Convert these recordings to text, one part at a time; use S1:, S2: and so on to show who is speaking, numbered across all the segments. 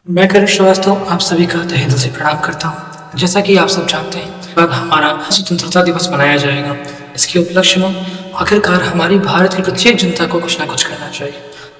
S1: मैं करण श्रीवास्तव आप सभी का तहे दिल से प्रणाम करता हूँ। जैसा कि आप सब जानते हैं, कल हमारा स्वतंत्रता दिवस मनाया जाएगा। इसके उपलक्ष्य में आखिरकार हमारी भारत की प्रत्येक जनता को कुछ ना कुछ करना चाहिए।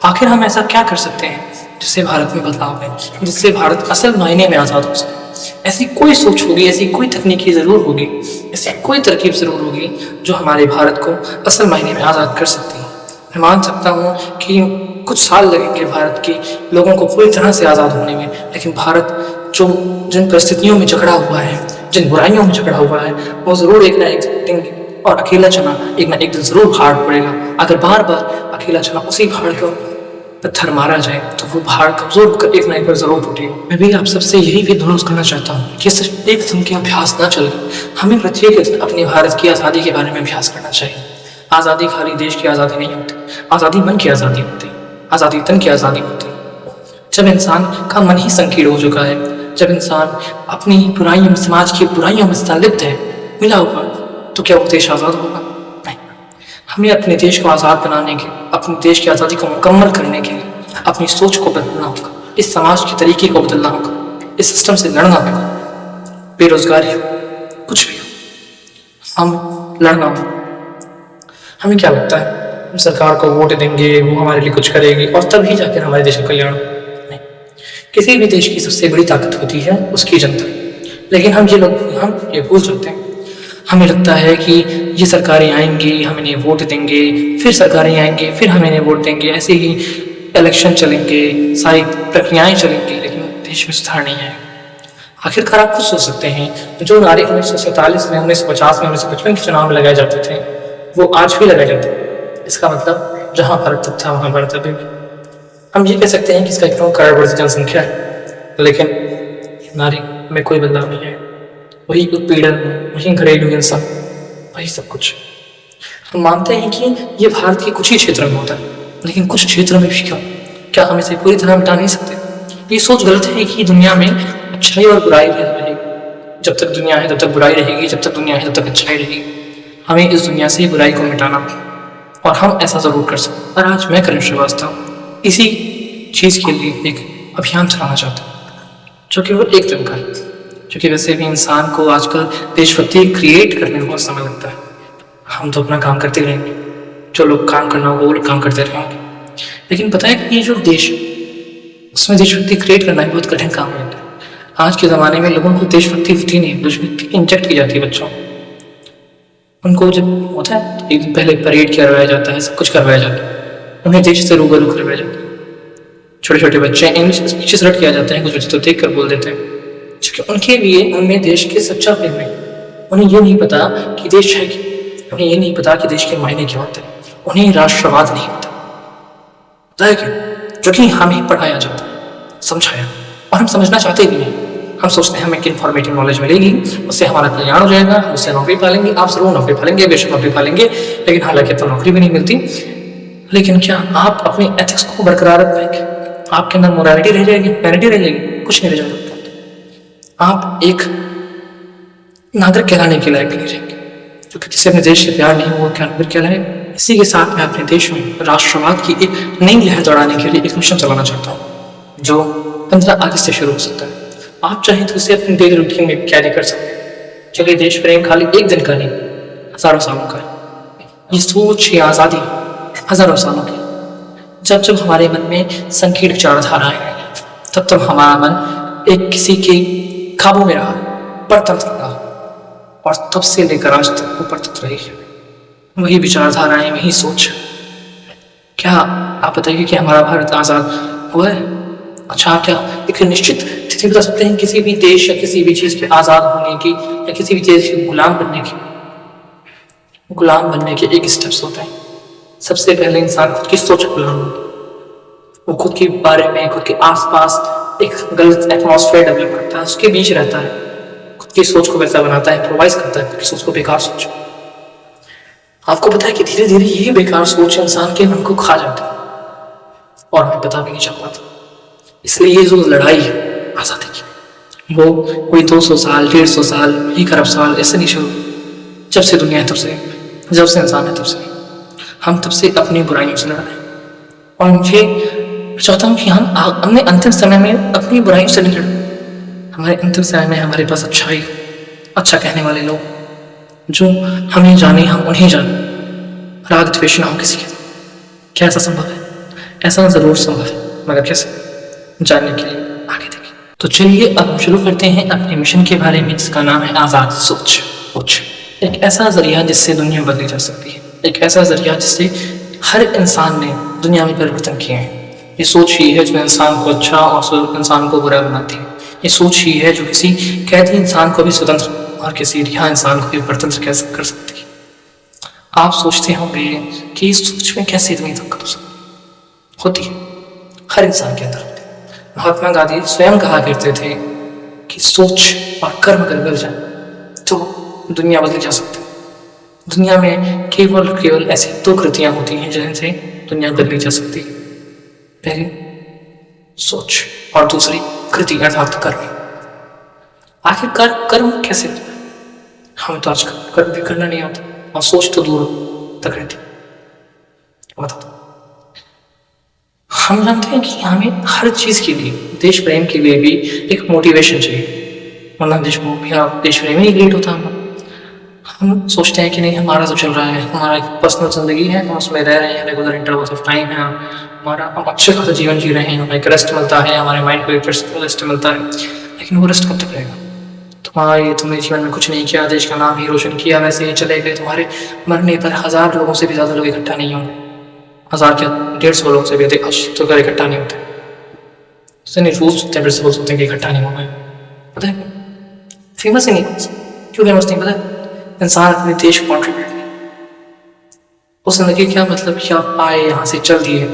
S1: आखिर हम ऐसा क्या कर सकते हैं जिससे भारत में बदलाव आए, जिससे भारत असल मायने में आज़ाद हो सके। ऐसी कोई सोच होगी, ऐसी कोई तकनीकी ज़रूर होगी, ऐसी कोई तरकीब ज़रूर होगी जो हमारे भारत को असल मायने में आज़ाद कर सकती है। मैं मान सकता हूँ कि कुछ साल लगेंगे भारत के लोगों को पूरी तरह से आज़ाद होने में, लेकिन भारत जो जिन परिस्थितियों में जकड़ा हुआ है, जिन बुराइयों में जकड़ा हुआ है, वो ज़रूर एक ना एक दिन, और अकेला चना एक ना एक दिन ज़रूर भाड़ पड़ेगा। अगर बार बार अकेला चना उसी भाड़ को पत्थर मारा जाए तो वो भाड़ कमजोर एक ना एक बार जरूर टूटेगा। मैं भी आप सबसे यही भी अनुरोध करना चाहता हूँ कि सिर्फ एक दिन के अभ्यास ना चले, हमें प्रत्येक दिन अपने भारत की आज़ादी के बारे में अभ्यास करना चाहिए। आज़ादी खाली देश की आज़ादी नहीं होती, आज़ादी मन की आज़ादी होती है, आज़ादी तन की आज़ादी होती है। जब इंसान का मन ही संकीर्ण हो चुका है, जब इंसान अपनी बुराइयों, समाज की बुराइयों में संलिप्त है, मिला हुआ, तो क्या वो देश आज़ाद होगा? नहीं। हमें अपने देश को आज़ाद बनाने के, अपने देश की आज़ादी को मुकम्मल करने के लिए अपनी सोच को बदलना होगा, इस समाज के तरीके को बदलना होगा, इस सिस्टम से लड़ना होगा। बेरोजगारी हो, कुछ भी हो, हम लड़ना होगा। हमें क्या लगता है हम सरकार को वोट देंगे, वो हमारे लिए कुछ करेगी और तभी जाकर हमारे देश का कल्याण? नहीं। किसी भी देश की सबसे बड़ी ताकत होती है उसकी जनता, लेकिन हम ये भूल जाते हैं। हमें लगता है कि ये सरकारें आएंगी, हम इन्हें वोट देंगे, फिर सरकारें आएंगी, फिर हम इन्हें वोट देंगे, ऐसे ही इलेक्शन चलेंगे, सारी प्रक्रियाएं चलेंगी, लेकिन देश में सुधार नहीं आएगा। आखिरकार आप खुद सोच सकते हैं, जो नारे 1947 में, 1950 में, 1955 के चुनाव में लगाए जाते थे, वो आज भी लगाए जाते हैं। इसका मतलब जहाँ भारत तब था वहाँ भारत अभी भी। हम ये कह सकते हैं कि इसका 1 करोड़ बढ़ती जनसंख्या है, लेकिन नारी में कोई बदलाव नहीं है। वही उत्पीड़न, वही घरेलू हिंसा, वही सब कुछ। हम मानते हैं कि ये भारत के कुछ ही क्षेत्र में होता है, लेकिन कुछ क्षेत्रों में भी क्यों? क्या हम इसे पूरी तरह मिटा नहीं सकते? ये सोच गलत है कि दुनिया में अच्छाई और बुराई रहेगी। जब तक दुनिया है तब तक बुराई रहेगी, जब तक दुनिया है तब तक अच्छाई रहेगी। हमें इस दुनिया से बुराई को मिटाना, और हम ऐसा ज़रूर कर सकते। और आज मैं करण श्रीवास्तव इसी चीज़ के लिए एक अभियान चलाना चाहता हूँ, जो केवल एक दिन का है, क्योंकि वैसे भी इंसान को आजकल देशभक्ति क्रिएट करने में बहुत समय लगता है। हम तो अपना काम करते रहेंगे, जो लोग काम करना होगा वो लोग काम करते रहेंगे, लेकिन पता है कि ये जो देश, उसमें देशभक्ति क्रिएट करना भी बहुत कठिन काम है। आज के ज़माने में लोगों को देशभक्ति होती नहीं, देशभक्ति इंजेक्ट की जाती है बच्चों। उनको जब होता है एक दिन पहले परेड करवाया जाता है, सब कुछ करवाया जाता है, उन्हें देश से रूबरू करवाया जाता है। छोटे छोटे बच्चे इंग्लिश स्पीचेस रट किया जाते हैं, कुछ बच्चे तो देख कर बोल देते हैं, क्योंकि उनके लिए उनमें देश के सच्चा प्रेम है। उन्हें ये नहीं पता कि देश है क्या, उन्हें ये नहीं पता कि देश के मायने क्या होते हैं, उन्हें राष्ट्रवाद नहीं पता है क्यों? क्योंकि हमें पढ़ाया जाता है, समझाया, और हम समझना चाहते भी नहीं। हम सोचते हैं हमें एक इन्फॉर्मेटिव नॉलेज मिलेगी, उससे हमारा कल्याण हो जाएगा, हम उससे नौकरी पालेंगे। आप जरूर नौकरी पालेंगे, बेशक नौकरी पालेंगे, लेकिन हालांकि तो नौकरी भी नहीं मिलती। लेकिन क्या आप अपने एथिक्स को बरकरार रख पाएंगे? आपके अंदर मोरालिटी रह जाएगी, पैरिटी रह जाएगी? कुछ नहीं रह जाएगा। आप एक नागरिक कहलाने के लायक नहीं रहेंगे, क्योंकि जिसे अपने देश से प्यार नहीं वो क्या नागरिक कहलाएगा। इसी के साथ मैं अपने देश में राष्ट्रवाद की एक नई लहर दौड़ाने के लिए एक मिशन चलाना चाहता हूँ, जो 15 अगस्त से शुरू हो सकता है। आप चाहें तो इसे अपनी डेली रूटीन में कैरी कर सकते हैं। चलिए, देश प्रेम खाली एक दिन का नहीं, हजारों सालों का है। ये सोच, ये आज़ादी हजारों सालों की। जब जब हमारे मन में संकीर्ण विचारधाराएं आई, तब तब हमारा मन एक किसी के काबू में रहा, परतंत्र रहा, और तब से लेकर आज तक वो परतंत्र रही है। वही विचारधाराएं, वही सोच। क्या आप बताइए कि हमारा भारत आज़ाद हुआ है? अच्छा, क्या एक निश्चित तिथि बता सकते हैं किसी भी देश या किसी भी चीज़ के आज़ाद होने की, या किसी भी देश के गुलाम बनने की? गुलाम बनने के एक स्टेप्स होते हैं। सबसे पहले इंसान खुद की सोच गुलाम होता है। वो खुद के बारे में, खुद के आसपास एक गलत एटमॉस्फेयर डेवलप करता है, उसके बीच रहता है, खुद की सोच को वैसा बनाता है, प्रोवाइज करता है खुद की सोच को, बेकार सोच। आपको पता है कि धीरे धीरे यही बेकार सोच इंसान के मन को खा जाती है, और हमें पता भी नहीं चल पाता। इसलिए ये जो लड़ाई है आज़ादी की, वो कोई 200 साल, 150 साल, 1 अरब साल ऐसे नहीं शुरू। जब से दुनिया है तब से, जब से इंसान है तब से हम तब से अपनी बुराइयों से लड़ रहे हैं। और मुझे चाहता हूँ कि हम अपने अंतिम समय में अपनी बुराइयों से नहीं लड़ें। हमारे अंतिम समय में हमारे पास अच्छाई, अच्छा कहने वाले लोग जो हमें जाने, हम उन्हें जाने, राग द्वेष ना हो किसी के। क्या ऐसा संभव है? ऐसा ज़रूर संभव है, मगर कैसे? जानने के लिए आगे देखें। तो चलिए अब हम शुरू करते हैं अपने मिशन के बारे में, जिसका नाम है आज़ाद सोच। एक ऐसा जरिया जिससे दुनिया बदली जा सकती है, एक ऐसा जरिया जिससे हर इंसान ने दुनिया में परिवर्तन किए हैं। ये सोच ही है जो इंसान को अच्छा और इंसान को बुरा बनाती है। ये सोच ही है जो किसी कैदी इंसान को भी स्वतंत्र और किसी रिहा इंसान को भी परतंत्र कैसे कर सकती है। आप सोचते होंगे कि इस सोच में कैसे इतनी ताकत होती है? हर इंसान के अंदर होती है। महात्मा गांधी स्वयं कहा करते थे कि सोच और कर्म अगर मिल जाए तो दुनिया बदली जा सकती है। दुनिया में केवल ऐसी दो कृतियां होती हैं जिनसे दुनिया बदली जा सकती है। पहली सोच और दूसरी कृति अर्थात कर्म। आखिरकार कर्म कैसे होता है? हमें तो आजकल कर्म भी करना नहीं आता और सोच तो दूर तक रहती। बता दो, हम जानते हैं कि हमें हर चीज के लिए, देश प्रेम के लिए भी एक मोटिवेशन चाहिए, वरना देश प्रेम ही ग्रेट होता है। हम सोचते हैं कि नहीं, हमारा जो चल रहा है, हमारा एक पर्सनल जिंदगी है, हम उसमें रह रहे हैं, रेगुलर इंटरवल्स ऑफ टाइम है, हमारा हम अच्छे खासा जीवन जी रहे हैं, हमें एक रेस्ट मिलता है, हमारे माइंड को एक रेस्ट मिलता है। लेकिन वो रेस्ट कब तक रहेगा? तुमने जीवन में कुछ नहीं किया, देश का नाम ही रोशन किया, वैसे ही चले गए। तुम्हारे मरने पर 1000 लोगों से भी ज़्यादा लोग इकट्ठा नहीं होंगे। 1000 क्या 150 लोगों से भी अधिक तो इकट्ठा नहीं होते। इतने रूल्स होते हैं, प्रिंसिपल्स होते हैं कि इकट्ठा नहीं होना है। पता है फेमस ही नहीं? क्यों फेमस नहीं पता? इंसान अपने देश को कॉन्ट्रीब्यूट नहीं, उस जिंदगी क्या मतलब कि आप आए यहाँ से चल दिए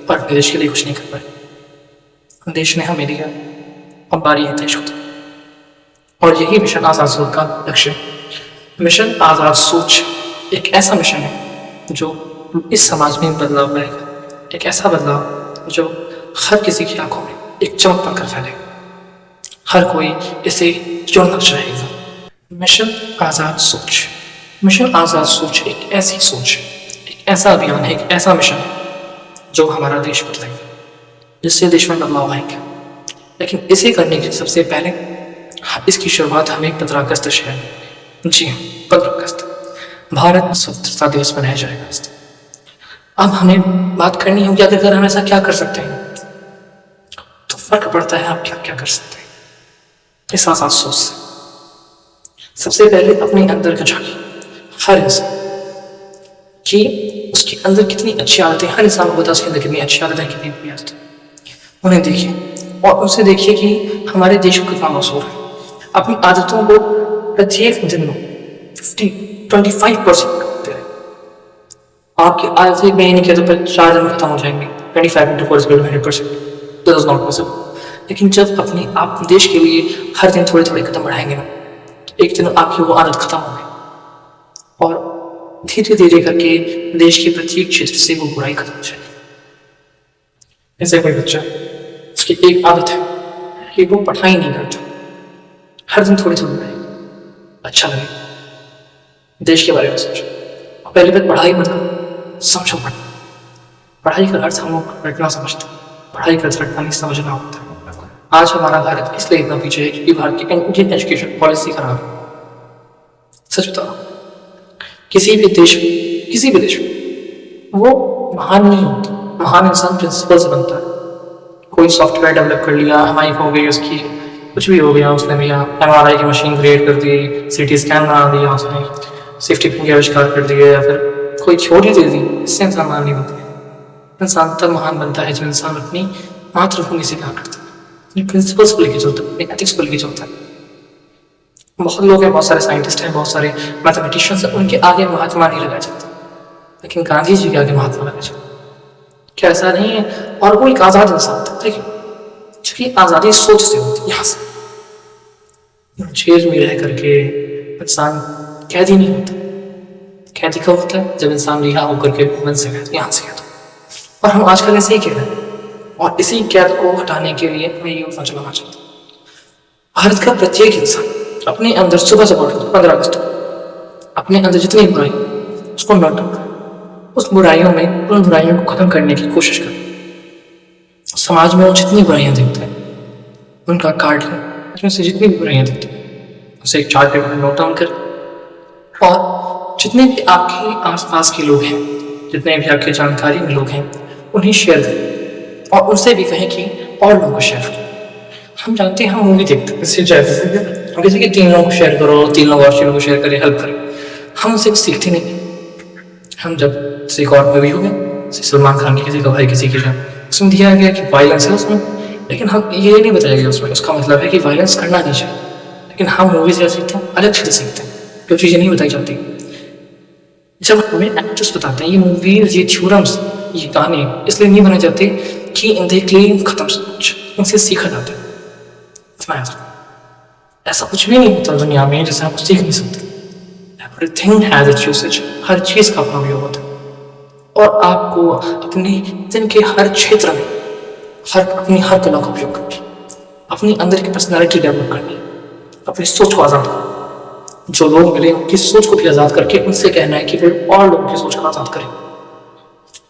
S1: पर अपने देश के लिए कुछ नहीं कर पाए। देश ने हमें दिया, अब बारी है देश को। और यही मिशन आज़ाद सोच का लक्ष्य है। मिशन आज़ाद सोच एक ऐसा मिशन है जो इस समाज में बदलाव लाएगा, एक ऐसा बदलाव जो हर किसी की आंखों में एक चमक बनकर फैलेगा। हर कोई इसे चुनना चाहेगा। मिशन आज़ाद सोच। मिशन आज़ाद सोच एक ऐसी सोच है, एक ऐसा अभियान है, एक ऐसा मिशन है जो हमारा देश बदलेगा, जिससे देश में बदलाव आएगा। लेकिन इसे करने के सबसे पहले इसकी शुरुआत हमें 15 अगस्त शहर में, जी हाँ 15 अगस्त भारत स्वतंत्रता दिवस मनाया जाएगा। अब हमें बात करनी होगी अगर हम ऐसा क्या कर सकते हैं, तो फर्क पड़ता है आप क्या क्या कर सकते हैं इस आज़ाद सोच से। सबसे पहले अपने अंदर का झांकिए, हर इंसान कि उसके अंदर कितनी अच्छी आदतें, हर इंसान को पता है उसके अंदर कितनी अच्छी आदतें, कितनी बुरी आदतें, उन्हें देखिए और उनसे देखिए कि हमारे देश को कितना मशहूर है। अपनी आदतों को प्रत्येक दिन में 25% करते रहे। आपकी आदतें एक महीने के तो 4 दिन खत्म हो जाएंगे। 25 into 4 is equal to 100%. This is not possible. लेकिन जब अपने आप देश के लिए हर दिन थोड़े थोड़े कदम बढ़ाएंगे ना, एक दिन आपकी वो आदत खत्म होगी और धीरे धीरे करके देश के प्रत्येक क्षेत्र से वो बुराई खत्म हो जाएगी। जैसे कोई बच्चा, उसकी एक आदत है कि वो पढ़ाई नहीं करता, हर दिन थोड़ी थोड़ी पढ़ाई, अच्छा लगे, देश के बारे में सोचो। पहली बात पढ़ाई मत करो, समझो। पढ़ाई का अर्थ हम लोग रटना समझते हैं, पढ़ाई का अर्थ रटना नहीं समझना होता है। आज हमारा भारत इसलिए इतना पीछे है क्योंकि भारत की इंडियन एजुकेशन पॉलिसी खराब है। सच बताओ, किसी भी देश में वो महान नहीं होता, महान इंसान प्रिंसिपल से बनता है। कोई सॉफ्टवेयर डेवलप कर लिया, MI हो गई उसकी, कुछ भी हो गया उसने, भैया MRI की मशीन क्रिएट कर दी, CT स्कैन बना दिया उसने, सेफ्टी पिन के आविष्कार कर दिए, या फिर कोई छोटी चीज़ दी, इससे इंसान महान नहीं बनता। इंसान तब महान बनता है जब इंसान अपनी मातृभूमि से प्यार करता है, अपने प्रिंसिपल्स को लेकर चलता है, अपने एथिक्स को लेकर चलता है। बहुत लोग हैं, बहुत सारे साइंटिस्ट हैं, बहुत सारे मैथमेटिशियंस हैं, उनके आगे महात्मा नहीं लगाया जाता, लेकिन गांधी जी के आगे महात्मा लगाया जाता। क्या ऐसा नहीं है? और वो एक आज़ाद इंसान था, देखिए, क्योंकि आज़ादी सोच से होती है। यहाँ से जेल में रह करके इंसान कैदी नहीं होता। कैदी कब होता है? जब इंसान रिहा होकर के मन से कहता है यहाँ से कहता। और हम आजकल ऐसे ही कह रहे हैं, और इसी कैद को हटाने के लिए मैं ये योजना चलाना चाहता हूँ। भारत का प्रत्येक इंसान अपने अंदर सुबह से 15 अगस्त अपने अंदर जितनी बुराई उसको नोट, उस बुराइयों में उन बुराइयों को खत्म करने की कोशिश करें। समाज में वो जितनी बुराइयां देखते हैं उनका कार्ड लें, उसमें से जितनी भी बुराइयां दिखती हैं उसे एक चार्ट पेपर में नोट डाउन करें और जितने भी आपके आसपास के लोग हैं, जितने भी आपके जानकारी में लोग हैं, उन्हें शेयर करें और उनसे भी कहें कि और लोगों को शेयर करें। हम जानते हैं, हम मूवी देखते हैं, इससे हम किसी के 3 लोगों को शेयर करो, 3 लोग और चीज़ों को शेयर करें, हेल्प करें, हम उनसे कुछ सीखते नहीं। हम जब किसी को और मूवी हो गए, सलमान खान की किसी का भाई किसी की जान, उसमें दिया गया कि वायलेंस है उसमें, लेकिन हम ये नहीं बताया गया उसमें उसका मतलब है कि वायलेंस करना नहीं चाहिए। लेकिन हम मूवी से सीखते हैं, अलग चीज़ें सीखते हैं, जो चीज़ें नहीं बताई जाती। जब हमें एक्टर्स बताते हैं ये मूवीज, ये थ्योरम्स, ये गाने इसलिए नहीं बनाए जाते कि इन देख लिए खत्म सब कुछ, इनसे सीखा जाता है। ऐसा कुछ भी नहीं होता दुनिया में जिसे आप सीख नहीं सकते। एवरीथिंग हैज इट्स यूसेज, हर चीज़ का अपना उपयोग होता है और आपको अपने दिन के हर क्षेत्र में अपनी हर कला का उपयोग करनी, अपनी अंदर की पर्सनालिटी डेवलप करनी, अपनी सोच को आज़ाद करना। जो लोग मिले उनकी सोच को भी आज़ाद करके उनसे कहना है कि वो और लोगों की सोच को आज़ाद करें।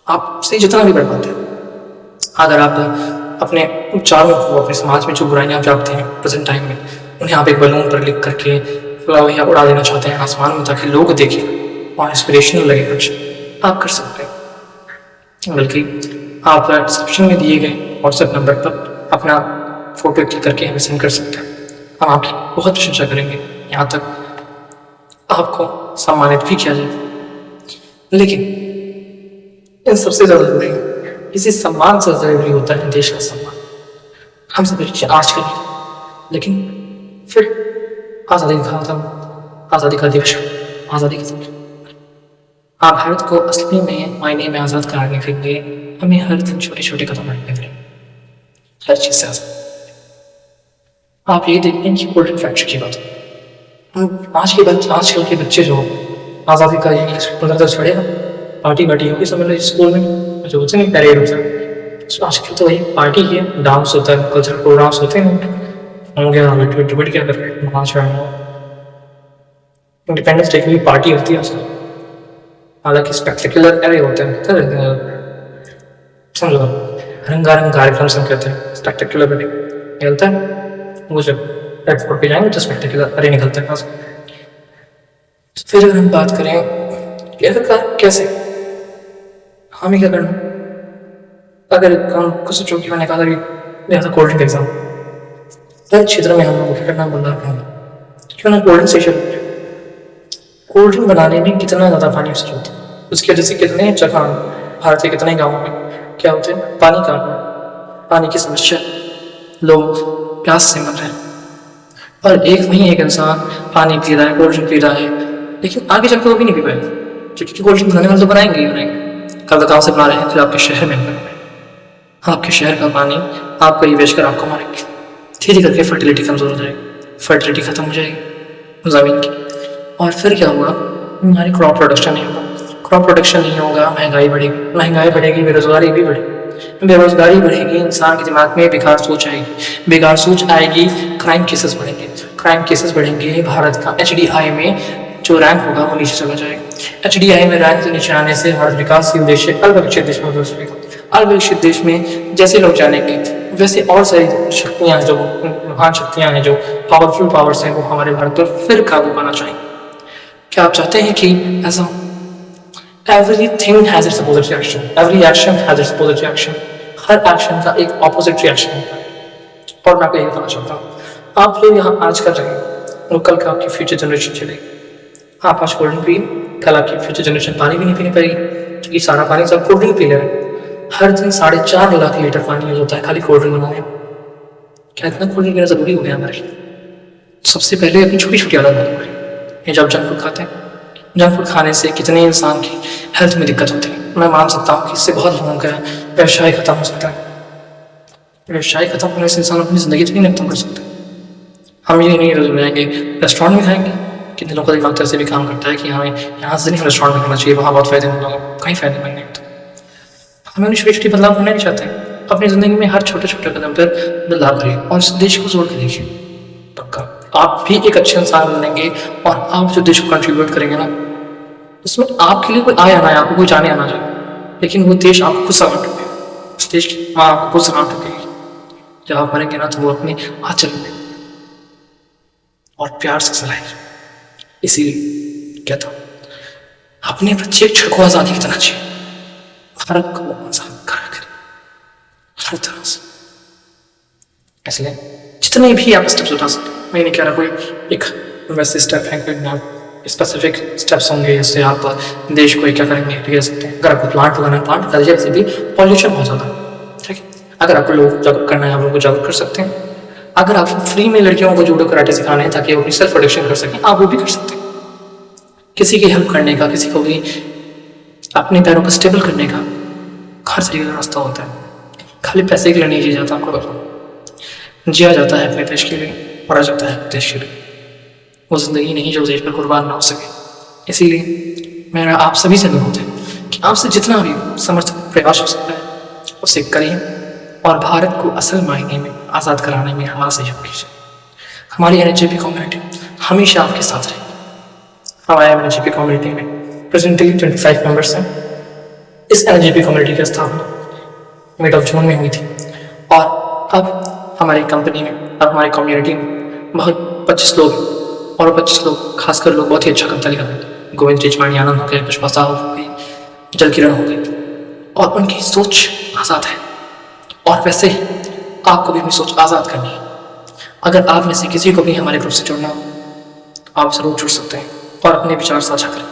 S1: आपसे जितना भी बढ़ पाते हैं, अगर आप अपने विचारों को, अपने समाज में जो बुराइयां आप जानते हैं प्रेजेंट टाइम में, उन्हें आप एक बलून पर लिख करके या उड़ा देना चाहते हैं आसमान में ताकि लोग देखें और इंस्पिरेशनल लगे कुछ, आप कर सकते हैं। बल्कि आप डिस्क्रिप्शन में दिए गए व्हाट्सएप नंबर पर अपना फोटो क्लिक करके हमें सेंड कर सकते हैं। हम आपकी बहुत प्रशंसा करेंगे, यहाँ तक आपको सम्मानित भी किया जाए। लेकिन इन सबसे ज़्यादा जरूरी, इसी सम्मान से ज़रूरी होता है देश का सम्मान। हम सब आज कर लिए, लेकिन फिर आज़ादी का खत्म, आज़ादी का दिवस, आज़ादी की दिन, आप भारत को असली में मायने में आज़ाद कराने के लिए हमें हर दिन छोटे छोटे कदम उठाने पड़ेंगे, हर चीज़ से आज़ाद। आप ये देखें कि कोल्ड ड्रिंक फैक्ट्री की बात, आजकल के बच्चे जो आज़ादी का ये सुंदरता छड़ेगा, पार्टी होगी समझ लो स्कूल में जो होते नहीं पैरेड होता है, आजकल तो वही पार्टी है, डांस होता है, कल्चरल प्रोग्राम्स होते हैं, हम क्या बैठ क्या कर रहे हैं, नाच रहे हैं। इंडिपेंडेंस डे की पार्टी होती है उसमें, हालांकि स्पेक्टिकुलर अरे होते हैं, समझो रंगारंग कार्यक्रम से हम कहते हैं स्पेक्टिकुलर अरे निकलता है, वो जब एयरपोर्ट पे जाएंगे तो स्पेक्टिकुलर अरे निकलता है। फिर अगर हम बात करें कैसे हमें क्या करना, अगर हम कुछ सोचो कि मैंने कहा था कोल्ड ड्रिंक एग्जाम, हर क्षेत्र में हम लोग क्या करना बोल रहा है, क्यों ना कोल्ड ड्रिंक से शुरू करें। कोल्ड ड्रिंक बनाने में कितना ज़्यादा पानी यूज होता है, उसकी वजह से कितने जगह भारत के कितने गाँवों में क्या होते हैं, पानी की समस्या, लोग प्यास से मर रहे हैं और एक नहीं एक इंसान पानी पी रहा है, कोल्ड ड्रिंक पी रहा है, लेकिन आगे चलकर वो भी नहीं पी पाएगा, क्योंकि कोल्ड ड्रिंक बनाने वाले तो बनाएंगे ही बनाएंगे। कल गाँव से बना रहे हैं, फिर आपके शहर में आपके शहर का पानी आपको ये बेचकर आपको मारेंगे, धीरे करके फर्टिलिटी कमज़ोर हो जाएगी, फर्टिलिटी खत्म हो जाएगी ज़मीन की, और फिर क्या होगा, हमारी क्रॉप प्रोडक्शन नहीं होगा, क्रॉप प्रोडक्शन नहीं होगा, महंगाई बढ़ेगी, बेरोजगारी भी बढ़ेगी, बेरोजगारी बढ़ेगी, इंसान के दिमाग में बेकार सोच आएगी, क्राइम केसेस बढ़ेंगे, भारत का HDI में जो रैंक होगा वो नीचे चला जाएगा। HDI में रैंक नीचे आने से भारत विकासशील देश से अल्पविकसित देश में बदल जाएगा। अल्पविकसित देश में जैसे लोग जानेंगे वैसे और सारी शक्तियाँ जो महान शक्तियाँ हैं, जो पावरफुल पावर्स हैं, वो हमारे भारत पर फिर काबू पाना चाहेंगे। क्या आप चाहते हैं कि ऐसा? Everything has its opposite reaction. Every action has its opposite reaction. Her action का एक ऑपोजिट रिएक्शन होता है और मैं आपको यही बताना चाहता हूँ, आप लोग यहाँ आज कर रहे हैं और कल का आपकी फ्यूचर जनरेशन चलेगी। आप आज कोल्ड ड्रिंक पिए, कल आपकी फ्यूचर जनरेशन पानी भी नहीं पीने पाएगी, क्योंकि सारा पानी सब कोल्ड ड्रिंक पी ले रहे हैं। हर दिन 4.5 लाख लीटर पानी यूज होता है खाली कोल्ड ड्रिंक बनाने में। क्या इतना कोल्ड ड्रिंक पीना ज़रूरी हो गया हमारे लिए? सबसे पहले अपनी छोटी छोटी आदत बदल करें। ये जब जंक फूड खाते हैं, जंक फूड खाने से कितने इंसान की हेल्थ में दिक्कत होती है। मैं मान सकता हूँ कि इससे बहुत लोगों का व्यवसाय खत्म हो सकता है। व्यवसाय खत्म होने से इंसान अपनी ज़िंदगी तो नहीं खत्म कर सकता। हम ये नहीं रोज बनाएंगे रेस्टोरेंट में खाएंगे, कितने लोगों का दिमाग ऐसे भी काम करता है कि हमें यहाँ से नहीं रेस्टोरेंट में खाना चाहिए, वहाँ बहुत फायदेमंद होगा, कहीं फायदेमंद नहीं होता। हमें उन्हें छोटी छोटी बदलाव करना नहीं चाहते, अपनी ज़िंदगी में हर छोटे छोटे कदम पर बदलाव करिए और इस देश को जोड़ के देखिए। पक्का आप भी एक अच्छे इंसान बनेंगे और आप जो देश को कंट्रीब्यूट करेंगे ना, उसमें आपके लिए कोई आया ना, आपको कोई जाने आना जाए, लेकिन वो देश आपको खुद सलाम ठोके, उस देश की माँ आपको खुद सलाम ठोके। जब आप मरेंगे ना तो वो अपने आंचल में और प्यार से सलाएंगे। इसीलिए कहता हूँ अपने प्रत्येक क्षण को आज़ादी की तरह जिए, भारत को आज़ाद करा करें हर तरह से। इसलिए जितने भी आप स्टेप्स उठा सकते, मैं नहीं कह रहा कोई एक वैसे स्टेप है, कोई स्पेसिफिक स्टेप्स होंगे इससे आप देश को क्या करेंगे कह सकते हैं। अगर आपको प्लांट लगाना है प्लांट कर दीजिए, वैसे भी पॉल्यूशन बहुत ज़्यादा है, ठीक है। अगर आपको लोग जागरूक करना है आप लोगों को जागरूक कर सकते हैं। अगर आप फ्री में लड़कियों को जूडो कराटे सिखाने हैं ताकि वो अपनी सेल्फ प्रोटेक्शन कर सकें, आप वो भी कर सकते हैं। किसी की हेल्प करने का, किसी को भी अपने पैरों को स्टेबल करने का हर तरीके का रास्ता होता है। खाली पैसे के लिए नहीं जिया जाता, आपको बताओ जिया जाता है अपने देश के लिए, पढ़ा जाता है देश के लिए। वो ज़िंदगी नहीं जो देश पर कुर्बान ना हो सके। इसीलिए मेरा आप सभी से अनुरोध है कि आपसे जितना भी समर्थ प्रयास हो सकता है उसे करिए और भारत को असल मायने में आज़ाद कराने में हमारा सहयोग कीजिए। हमारी NHJP कम्युनिटी हमेशा आपके साथ रहेगी। हमारे NHJP कम्युनिटी में प्रेजेंटली 25 मेंबर्स हैं। इस NHJP कम्युनिटी की स्थापना मिड ऑफ जून में हुई थी और अब हमारी कंपनी में, अब हमारी कम्युनिटी में बहुत 25 लोग हैं और 25 लोग खासकर लोग बहुत ही अच्छा काम लिखा है। गोविंद तेजवाणी आनंद हो गए, पुष्पा साहू हो गई, जल किरण हो गई और उनकी सोच आज़ाद है। और वैसे ही आपको भी अपनी सोच आज़ाद करनी है। अगर आप में से किसी को भी हमारे ग्रुप से जुड़ना हो तो आप ज़रूर जुड़ सकते हैं और अपने विचार साझा करें।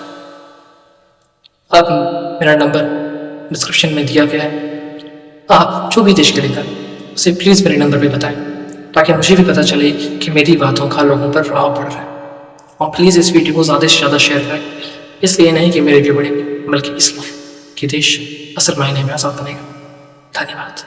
S1: अब मेरा नंबर डिस्क्रिप्शन में दिया गया है। आप जो भी देश के लिए करें उसे प्लीज़ मेरे नंबर पे बताएं ताकि मुझे भी पता चले कि मेरी बातों का लोगों पर प्रभाव पड़ रहा है। और प्लीज़ इस वीडियो को ज़्यादा से ज़्यादा शेयर करें, इसलिए नहीं कि मेरे भी बढ़ेंगे बल्कि इसलिए कि देश असल मायने में आज़ाद बनेगा। धन्यवाद।